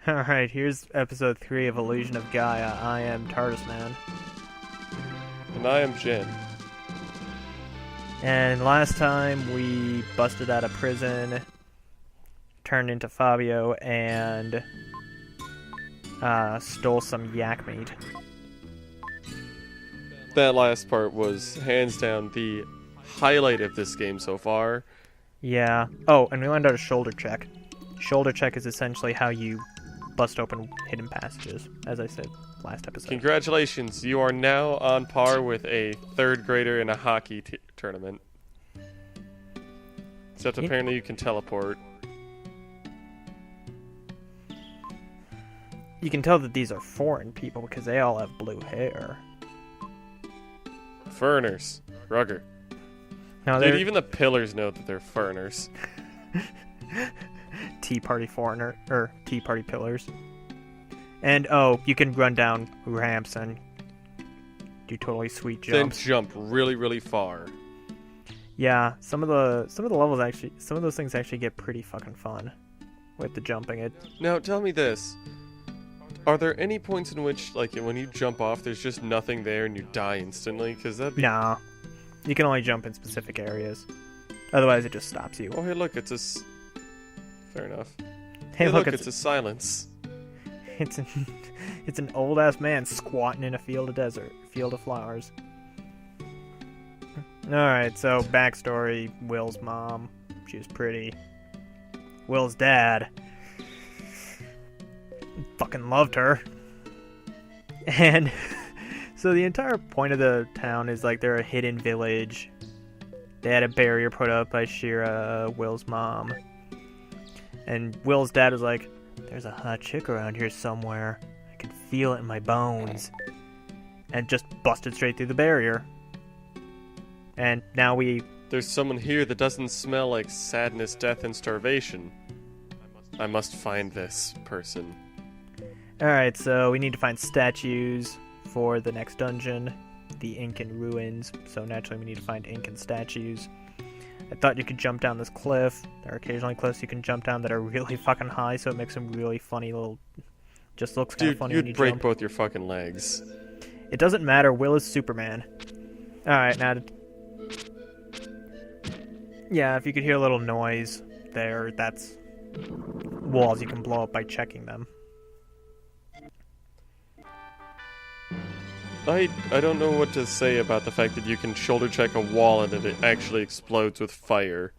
Alright, here's episode 3 of Illusion of Gaia. I am TARDIS Man. And I am Jin. And last time we busted out of prison, turned into Fabio, and stole some yak meat. That last part was hands down the highlight of this game so far. Yeah. Oh, and we learned out a shoulder check. Shoulder check is essentially how you bust open hidden passages, as I said last episode. Congratulations, you are now on par with a third grader in a hockey tournament. Except apparently you can teleport. You can tell that these are foreign people because they all have blue hair. Foreigners. Rugger. No, Dude, they're even the pillars know that they're foreigners. Tea Party foreigner, or Tea Party pillars. And oh, you can run down ramps and do totally sweet jumps. Then jump really, really far. Yeah, some of the levels actually, some of those things actually get pretty fucking fun with the jumping. Now, tell me this. Are there any points in which, like, when you jump off, there's just nothing there and you die instantly? Because that'd be... Nah, you can only jump in specific areas. Otherwise, it just stops you. Oh, hey, look, it's a... Fair enough. Hey, look, it's a silence. It's an old ass man squatting in a field of flowers. Alright, so backstory, Will's mom, she was pretty. Will's dad fucking loved her. And so the entire point of the town is like they're a hidden village. They had a barrier put up by Shira, Will's mom. And Will's dad was like, there's a hot chick around here somewhere. I can feel it in my bones. And just busted straight through the barrier. And now There's someone here that doesn't smell like sadness, death, and starvation. I must find this person. Alright, so we need to find statues for the next dungeon. The Incan ruins. So naturally we need to find Incan statues. I thought you could jump down this cliff. There are occasionally cliffs you can jump down that are really fucking high, so it makes them really funny little... Just looks kind of funny when you you'd break jump. both your fucking legs. It doesn't matter, Will is Superman. Alright, now... Yeah, if you could hear a little noise there, that's walls you can blow up by checking them. I don't know what to say about the fact that you can shoulder check a wall and that it actually explodes with fire.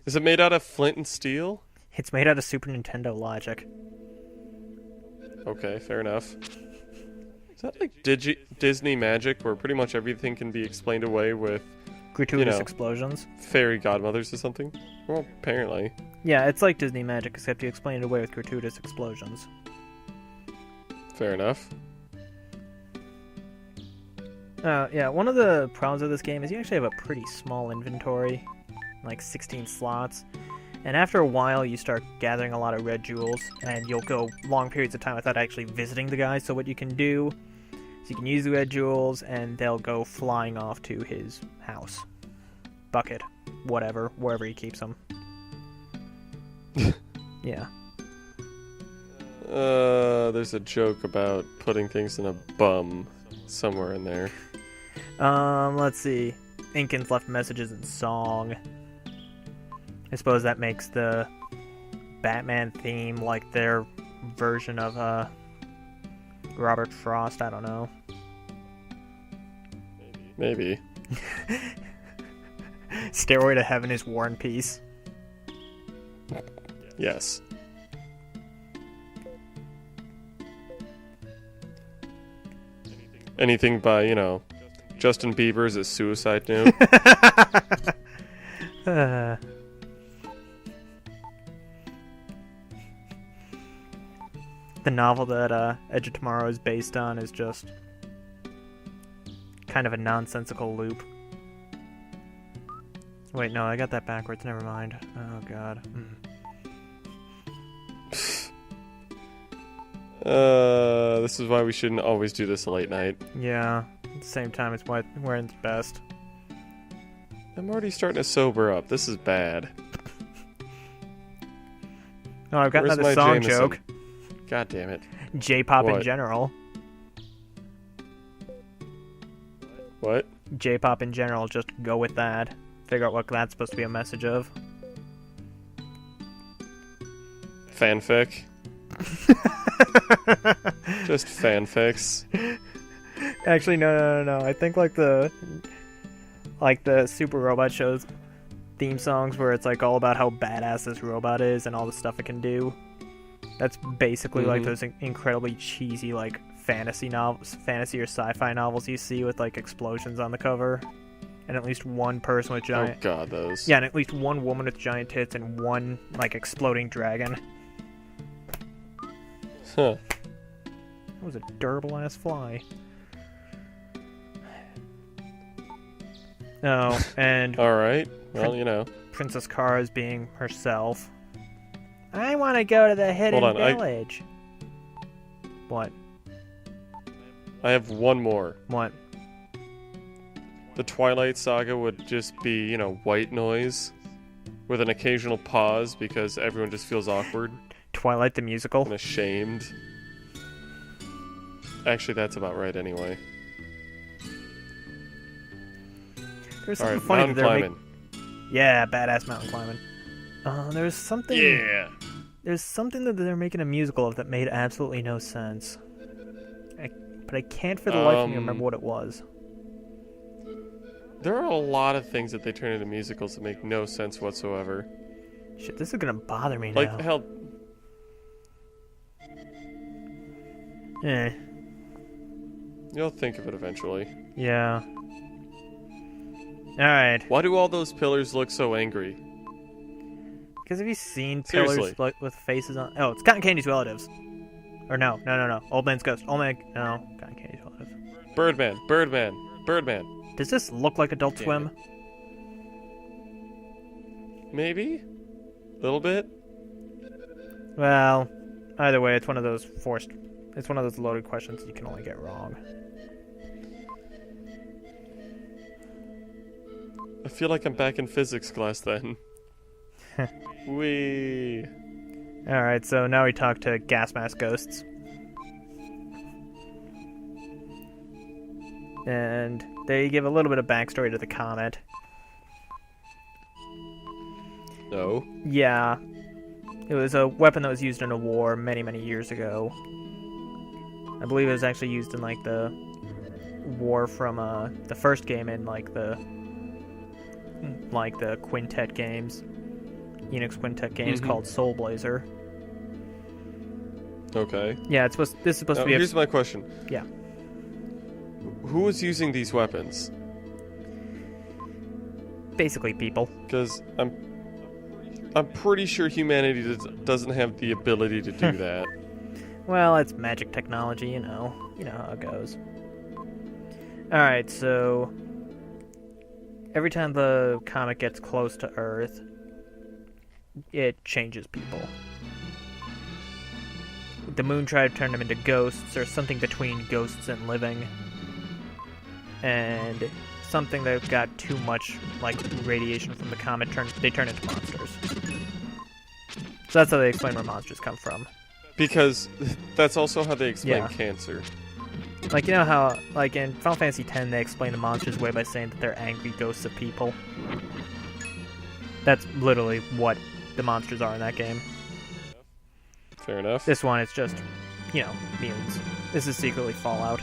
Is it made out of flint and steel? It's made out of Super Nintendo logic. Okay, fair enough. Is that like Disney magic where pretty much everything can be explained away with, Gratuitous explosions. fairy godmothers or something? Well, apparently. Yeah, it's like Disney magic, except you explain it away with gratuitous explosions. Fair enough. Yeah, one of the problems of this game is you actually have a pretty small inventory, like 16 slots, and after a while you start gathering a lot of red jewels, and you'll go long periods of time without actually visiting the guy, so what you can do is you can use the red jewels, and they'll go flying off to his house. Bucket. Whatever. Wherever he keeps them. Yeah. There's a joke about putting things in a bum somewhere in there. Let's see. Incans left messages in song. I suppose that makes the Batman theme like their version of, Robert Frost, I don't know. Maybe. Stairway to Heaven is War and Peace. Yes. Anything by, Justin Bieber's a suicide note. The novel that Edge of Tomorrow is based on is just kind of a nonsensical loop. Wait, no, I got that backwards. Never mind. Oh, God. This is why we shouldn't always do this late night. Yeah, at the same time, it's where it's best. I'm already starting to sober up. This is bad. Oh, I've got Where's another my song Jameson? joke. God damn it. J-pop in What? general. What? J-pop in general, just go with that. Figure out what that's supposed to be a message of. Fanfic. Just fanfics. Actually, no. I think like the Super Robot shows theme songs where it's like all about how badass this robot is and all the stuff it can do. That's basically like those incredibly cheesy like fantasy or sci-fi novels you see with like explosions on the cover, and at least one person with giant. Oh god, those. Yeah, and at least one woman with giant tits and one like exploding dragon. Huh. That was a durable ass fly. Oh, and Alright. Well, you know. Princess Kara is being herself. I want to go to the hidden Hold on, village. What? I have one more. What? The Twilight Saga would just be, you know, white noise with an occasional pause because everyone just feels awkward Twilight the musical? and ashamed. Actually, that's about right anyway. There's something Alright, funny mountain that they're climbing. Yeah, badass mountain climbing. There's something. Yeah! There's something that they're making a musical of that made absolutely no sense. But I can't for the life of me remember what it was. There are a lot of things that they turn into musicals that make no sense whatsoever. Shit, this is gonna bother me Like, now. hell, you'll think of it eventually. Yeah. Alright. Why do all those pillars look so angry? Because have you seen Seriously. pillars with faces on? Oh, it's Cotton Candy's relatives. Or no. Old Man's Ghost. No, Cotton Candy's relatives. Birdman. Does this look like Adult Damn Swim? Maybe? A little bit? Well, either way, it's one of those it's one of those loaded questions you can only get wrong. I feel like I'm back in physics class then. Wee. Alright, so now we talk to gas mask ghosts. And they give a little bit of backstory to the comet. No. Yeah. It was a weapon that was used in a war many, many years ago. I believe it was actually used in, like, the war from, the first game in, like, the Quintet games. Enix Quintet games called Soul Blazer. Okay. Yeah, this is supposed Now, to be here's my question. Yeah. Who was using these weapons? Basically people. Because I'm pretty sure humanity doesn't have the ability to do that. Well, it's magic technology, you know how it goes. Alright, so every time the comet gets close to Earth, it changes people. The moon tried to turn them into ghosts, or something between ghosts and living. And something that got too much, like, radiation from the comet, they turn into monsters. So that's how they explain where monsters come from. Because that's also how they explain Yeah. cancer. Like, you know how, like, in Final Fantasy X, they explain the monsters away by saying that they're angry ghosts of people? That's literally what the monsters are in that game. Fair enough. This one, it's just, mutants. This is secretly Fallout.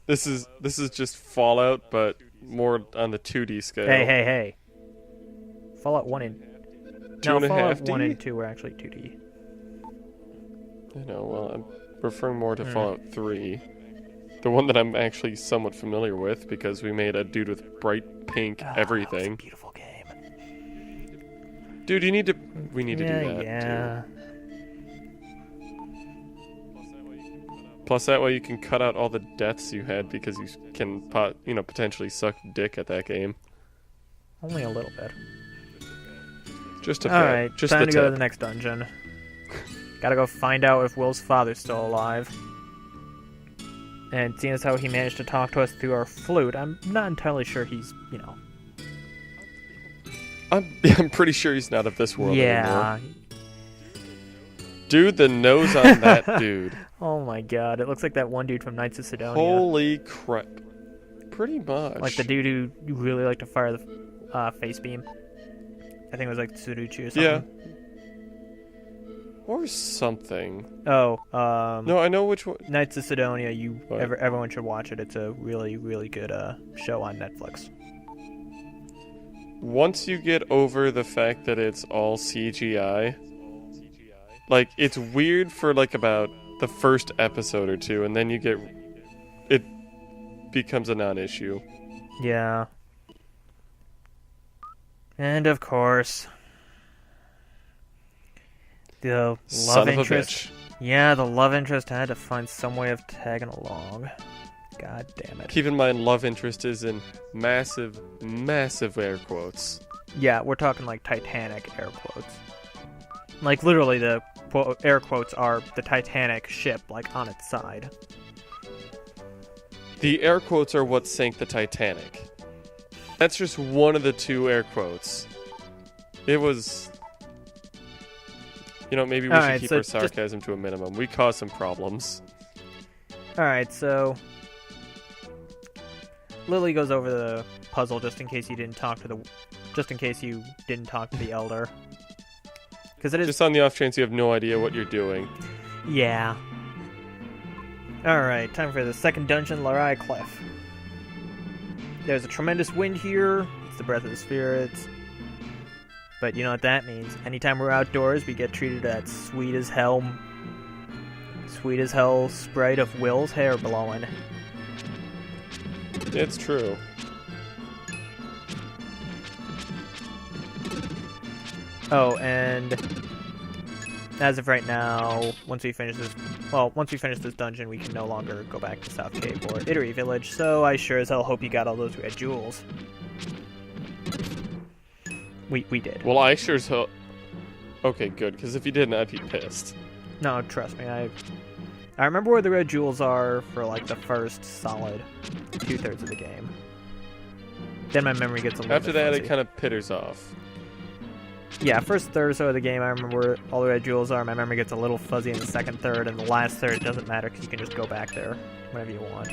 This is just Fallout, but more on the 2D scale. Hey. Fallout 1 and... No, 2.5D? Fallout 1 and 2 were actually 2D. I know, well, I'm referring more to Fallout 3. The one that I'm actually somewhat familiar with, because we made a dude with bright pink everything. It's a beautiful game. Dude, we need to do that, Yeah. too. Plus, that way you can cut out all the deaths you had, because you can, potentially suck dick at that game. Only a little bit. Just a bit. Alright, Just time the to go to tip. the next dungeon. Gotta go find out if Will's father's still alive. And seeing as how he managed to talk to us through our flute, I'm not entirely sure he's, I'm pretty sure he's not of this world anymore. Yeah. Dude, the nose on that dude. Oh my god, it looks like that one dude from Knights of Sidonia. Holy crap. Pretty much. Like the dude who really liked to fire the face beam. I think it was like Tsuruchi or something. Yeah. Or something. Oh, no, I know which one. Knights of Sidonia, everyone should watch it. It's a really, really good show on Netflix. Once you get over the fact that it's all CGI, like, it's weird for, like, about the first episode or two, and then it becomes a non-issue. Yeah. And, of course, the love interest. Yeah, the love interest had to find some way of tagging along. God damn it. Keep in mind, love interest is in massive, massive air quotes. Yeah, we're talking like Titanic air quotes. Like, literally, the air quotes are the Titanic ship, like, on its side. The air quotes are what sank the Titanic. That's just one of the two air quotes. It was... You know, maybe we should keep our sarcasm to a minimum. We caused some problems. Alright, so... Lily goes over the puzzle just in case you didn't talk to the elder. Because it is just on the off chance you have no idea what you're doing. Yeah. Alright, time for the second dungeon, Larai Clef. There's a tremendous wind here. It's the breath of the spirits. But you know what that means. Anytime we're outdoors, we get treated to that sweet as hell sprite of Will's hair blowing. It's true. Oh, and as of right now, once we finish this dungeon, we can no longer go back to South Cape or Ittery Village, so I sure as hell hope you got all those red jewels. We did. Well, I sure as hell... Okay, good, because if you didn't, I'd be pissed. No, trust me, I remember where the red jewels are for, like, the first solid 2/3 of the game. Then my memory gets a little After bit that, fuzzy. it kind of pitters off. Yeah, first third or so of the game, I remember where all the red jewels are. My memory gets a little fuzzy in the second third, and the last third doesn't matter because you can just go back there whenever you want.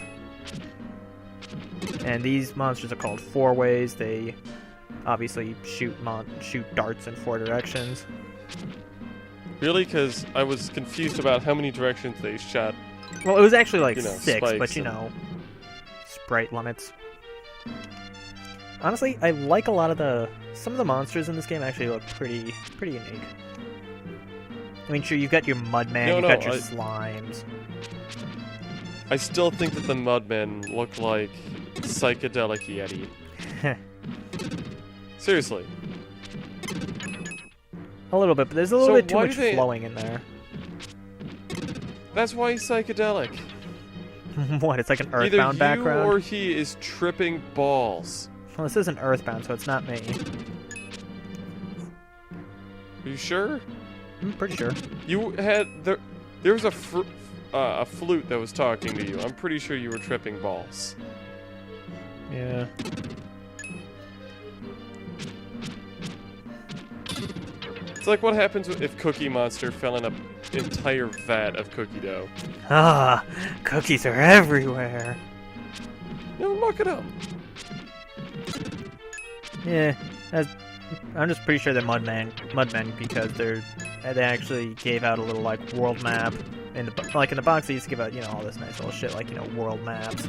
And these monsters are called four-ways. They obviously shoot darts in 4 directions. Really? Because I was confused about how many directions they shot. Well, it was actually like 6, but sprite limits. Honestly, I like a lot of some of the monsters in this game actually look pretty unique. I mean, sure, you've got your Mudman, you've got your slimes. I still think that the Mudmen look like psychedelic Yeti. Seriously. A little bit, but there's a little bit too much flowing in there. That's why he's psychedelic. What, it's like an Earthbound background? Either you or he is tripping balls. Well, this isn't Earthbound, so it's not me. Are you sure? I'm pretty sure. You had... There was a flute that was talking to you. I'm pretty sure you were tripping balls. Yeah. It's like what happens if Cookie Monster fell in an entire vat of cookie dough. Ah, cookies are everywhere. No, look at them. Yeah, I'm just pretty sure they're Mudmen because they actually gave out a little like world map in the box. They used to give out all this nice little shit like world maps,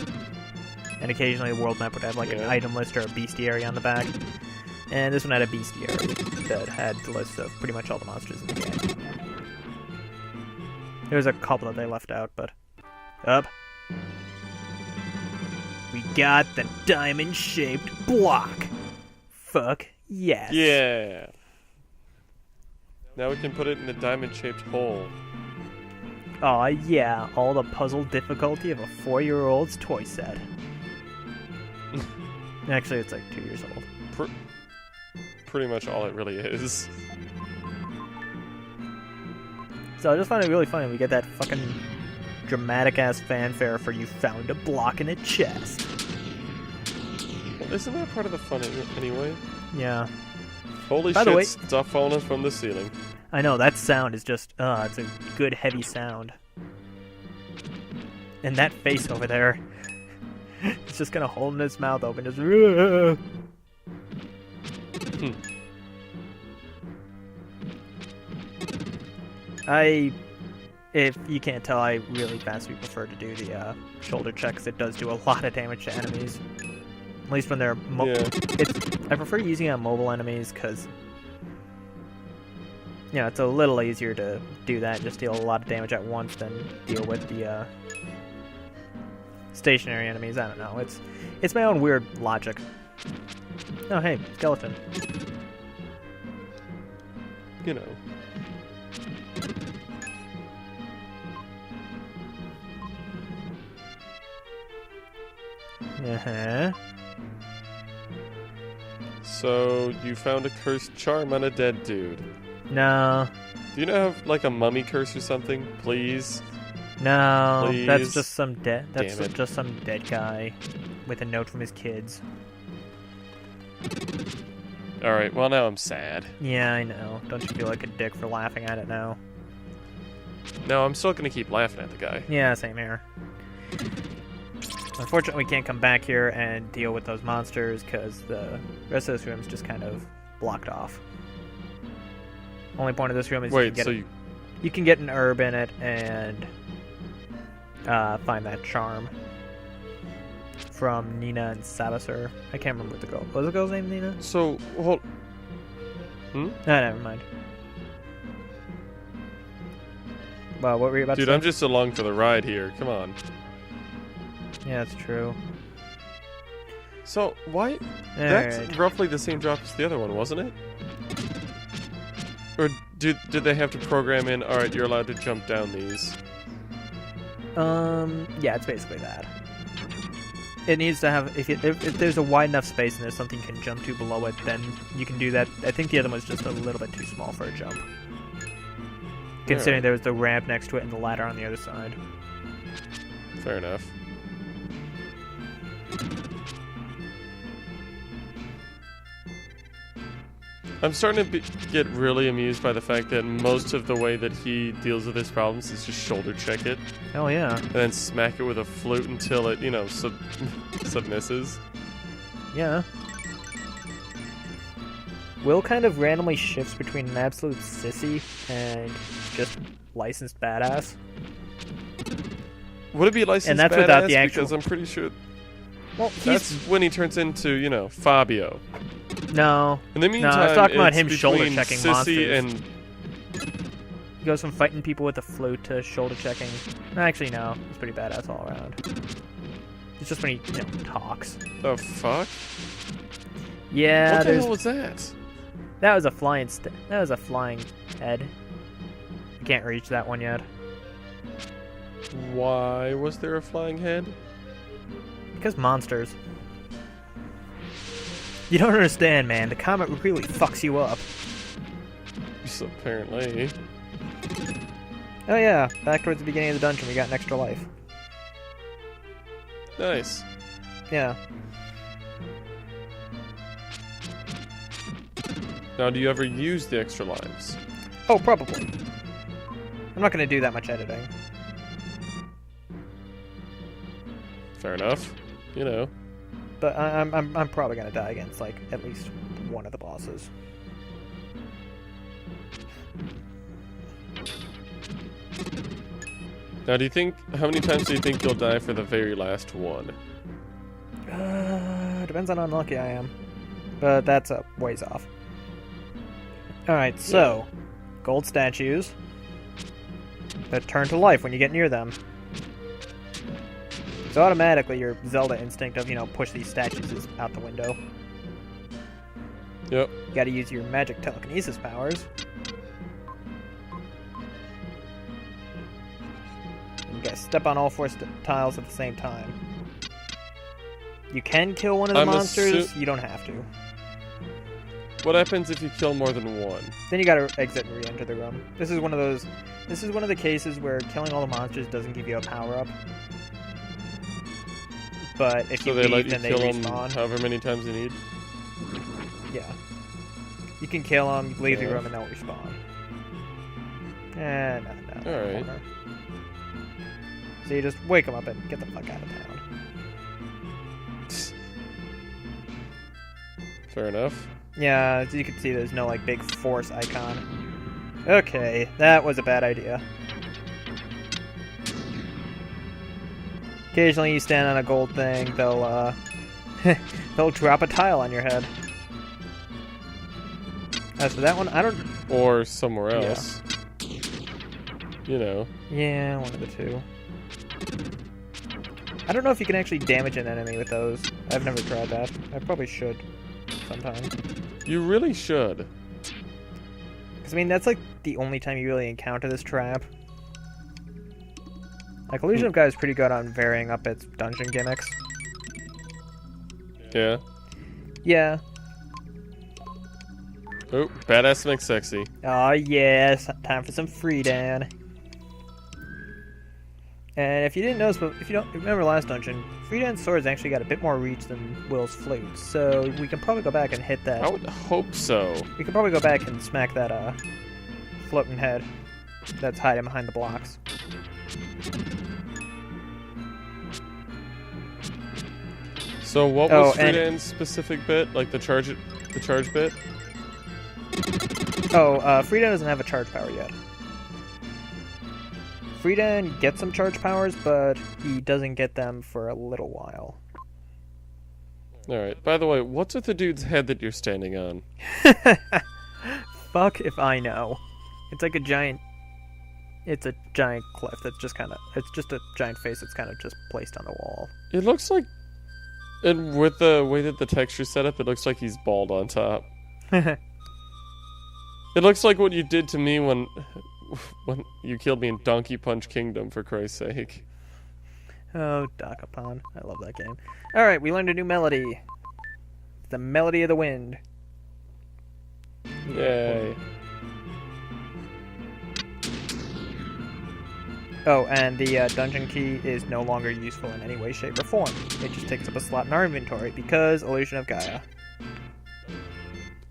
and occasionally a world map would have like an item list or a bestiary on the back. And this one had a bestiary that had the list of pretty much all the monsters in the game. There was a couple that they left out, but up. We got the diamond-shaped block. Fuck yes. Yeah. Now we can put it in the diamond-shaped hole. Aw, yeah. All the puzzle difficulty of a 4-year-old's toy set. Actually, it's like 2 years old. Pretty much all it really is. So I just find it really funny. We get that fucking dramatic-ass fanfare for you found a block in a chest. Well, isn't that part of the fun anyway? Yeah. Holy By the shit, way- stuff falling from the ceiling. I know, that sound is just, it's a good heavy sound. And that face over there, it's just kind of holding his mouth open, just... If you can't tell, I really vastly prefer to do the shoulder check, 'cause it does do a lot of damage to enemies. At least when they're... I prefer using it on mobile enemies, because... You know, it's a little easier to do that, just deal a lot of damage at once than deal with the stationary enemies. I don't know. It's my own weird logic. Oh, hey, skeleton. You know. Uh-huh. So, you found a cursed charm on a dead dude. No. Do you know have, like, a mummy curse or something? Please? No. Please? That's just some dead... That's Damn it. just some dead guy with a note from his kids. Alright, well now I'm sad. Yeah, I know. Don't you feel like a dick for laughing at it now? No, I'm still gonna keep laughing at the guy. Yeah, same here. Unfortunately, we can't come back here and deal with those monsters because the rest of this room is just kind of blocked off. Only point of this room is Wait, you can get an herb in it and find that charm from Nina and Savisor. I can't remember what the girl was. The girl's name Nina? So, hold... No, never mind. Well, what were you about Dude, to say? I'm just along for the ride here. Come on. Yeah, that's true. So, why... That's Alright. roughly the same drop as the other one, wasn't it? Or did they have to program in, alright, you're allowed to jump down these? Yeah, it's basically that. It needs to have, if there's a wide enough space and there's something you can jump to below it, then you can do that. I think the other one was just a little bit too small for a jump. Considering there was the ramp next to it and the ladder on the other side. Fair enough. I'm starting to get really amused by the fact that most of the way that he deals with his problems is just shoulder check it, Hell yeah. and then smack it with a flute until it, you know, submisses. Yeah. Will kind of randomly shifts between an absolute sissy and just licensed badass. Would it be licensed And that's badass? without the actual... Because I'm pretty sure Well, that's when he turns into, you know, Fabio. No. In the meantime, I was talking about it's him shoulder between checking Sissy monsters. and He goes from fighting people with a flute to shoulder checking. Actually, no. He's pretty badass all around. It's just when he, you know, talks. the fuck? Yeah, What the there's... hell was that? That was a flying that was a flying head. I can't reach that one yet. Why was there a flying head? Because monsters. You don't understand, man. The comet really fucks you up. So apparently. Oh yeah, back towards the beginning of the dungeon, we got an extra life. Nice. Yeah. Now, do you ever use the extra lives? Oh, probably. I'm not gonna do that much editing. Fair enough. You know. But I'm probably gonna die against like at least one of the bosses. Now, do you think... How many times do you think you'll die for the very last one? Depends on how unlucky I am. But that's a ways off. Alright, so... Gold statues that turn to life when you get near them. So automatically your Zelda instinct of, you know, push these statues is out the window. Yep. You gotta use your magic telekinesis powers. And you gotta step on all four tiles at the same time. You can kill one of the monsters, you don't have to. What happens if you kill more than one? Then you gotta exit and re-enter the room. This is one of the cases where killing all the monsters doesn't give you a power-up. But if So you they let leave, you then they kill them respawn. however many times you need? Yeah. You can kill them, leave the Yeah. room, and they'll respawn. Nothing. Alright. So you just wake them up and get the fuck out of town. Fair enough. Yeah, as you can see, there's no, like, big force icon. Okay, that was a bad idea. Occasionally you stand on a gold thing, they'll, they'll drop a tile on your head. As for that one, I don't... Or somewhere else. You know. Yeah, one of the two. I don't know if you can actually damage an enemy with those. I've never tried that. I probably should sometime. You really should. Because, I mean, that's, like, the only time you really encounter this trap. Like, Illusion of Gaia is pretty good on varying up its dungeon gimmicks. Yeah. Yeah. Oh, badass makes sexy. Oh, yes. Time for some Freedan. And if you didn't notice, if you don't remember last dungeon, Freedan's sword's actually got a bit more reach than Will's flute, so we can probably go back and hit that. I would hope so. We can probably go back and smack that floating head that's hiding behind the blocks. So what was Freedan's specific bit? Like the charge bit? Oh, Freedan doesn't have a charge power yet. Freedan gets some charge powers, but he doesn't get them for a little while. Alright, by the way, what's with the dude's head that you're standing on? Fuck if I know. It's like a giant... It's a giant cliff that's just kind of... It's just a giant face that's kind of just placed on the wall. It looks like... And with the way that the texture's set up, it looks like he's bald on top. It looks like what you did to me when you killed me in Donkey Punch Kingdom, for Christ's sake. Oh, Dakapon. I love that game. Alright, we learned a new melody. The Melody of the Wind. Yay. Oh, and the dungeon key is no longer useful in any way, shape, or form. It just takes up a slot in our inventory because Illusion of Gaia.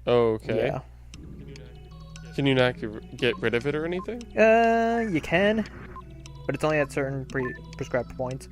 Okay. Yeah. Can you not get rid of it or anything? You can, but it's only at certain prescribed points.